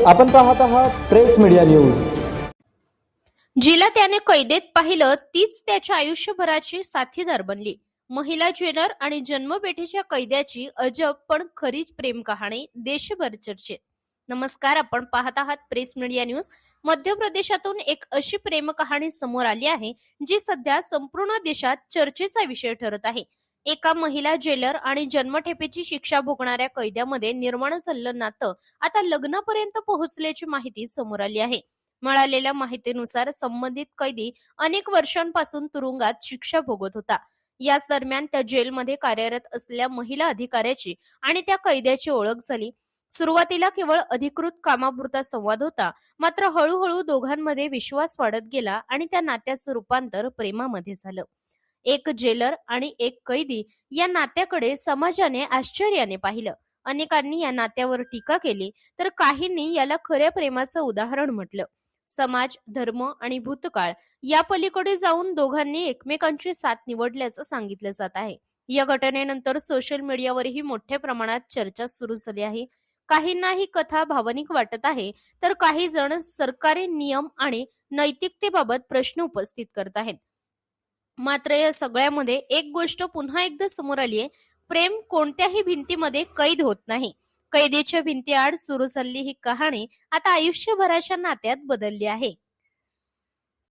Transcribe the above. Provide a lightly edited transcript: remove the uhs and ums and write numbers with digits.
आपण पाहत आहात प्रेस मीडिया न्यूज। जिला त्याने कैदेत पाहिलं तीच त्याच्या आयुष्यभराची साथीदार बनली। महिला जेलर आणि जन्मपेठीच्या कैद्याची अजब पण खरीच प्रेम कहाणी देशभर चर्चेत। नमस्कार, आपण पाहत आहात प्रेस मीडिया न्यूज। मध्य प्रदेशातून एक अशी प्रेम कहाणी समोर आली आहे जी सध्या संपूर्ण देशात चर्चेचा विषय ठरत आहे। एका महिला जेलर आणि जन्मठेपेची शिक्षा भोगणाऱ्या कैद्यामध्ये निर्माण झालेलं नातं आता लग्नापर्यंत पोहोचल्याची माहिती समोर आली आहे। मिळालेल्या माहितीनुसार संबंधित कैदी अनेक वर्षांपासून तुरुंगात शिक्षा भोगत होता। याच दरम्यान त्या जेलमध्ये कार्यरत असलेल्या महिला अधिकाऱ्याची आणि त्या कैद्याची ओळख झाली। सुरुवातीला केवळ अधिकृत कामापुरता संवाद होता, मात्र हळूहळू दोघांमध्ये विश्वास वाढत गेला आणि त्या नात्याचं रूपांतर प्रेमामध्ये झालं। एक जेलर आणि एक कैदी या नात्याकडे समाजाने आश्चर्याने पाहिलं। अनेकांनी या नात्यावर टीका केली, तर काहींनी याला खऱ्या प्रेमाचं उदाहरण म्हटलं। समाज, धर्म आणि भूतकाळ या पलीकडे जाऊन दोघांनी एकमेकांची साथ निवडल्याचं सांगितलं जात आहे। या घटनेनंतर सोशल मीडियावरही मोठ्या प्रमाणात चर्चा सुरू झाली आहे। काहींना ही कथा भावनिक वाटत आहे, तर काही जण सरकारी नियम आणि नैतिकतेबाबत प्रश्न उपस्थित करत आहेत। मात्र या सगळ्यामध्ये एक गोष्ट पुन्हा एकदा समोर आली आहे, प्रेम कोणत्याही भिंतीमध्ये कैद होत नाही। कैदेच्या भिंतीआड सुरू झालेली ही कहाणी आता आयुष्यभराच्या नात्यात बदलली आहे।